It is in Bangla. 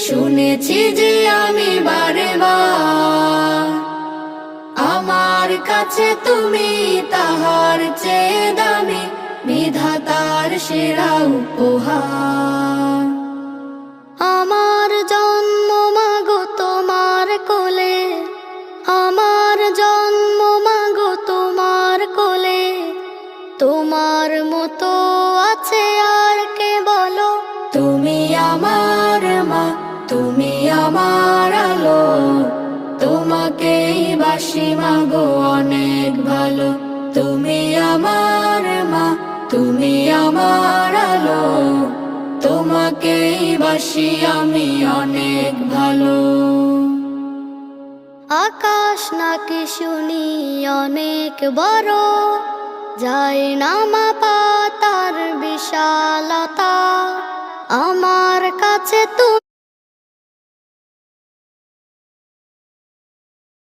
শুনেছি যে আমি বারে বার, আমার কাছে তুমি তাহার চেয়ে দামি, বিধাতার সেরা উপহার। আমার জন্ম মাগো তোমার কোলে, আমার জন্ম মাগো তোমার কোলে, তোমার মতো আছে আর কে বলো? তুমি আমার মা, তুমি আমার আলো, তোমাকেই বাসি মাগো অনেক ভালো। তুমি আমার মা, তুমি আমার আলো, তোমাকেই বাসি আমি অনেক ভালো। আকাশ নাকি শুনি অনেক বড়, যায় না মাপা তার বিশালতা, আমার কাছে তুমি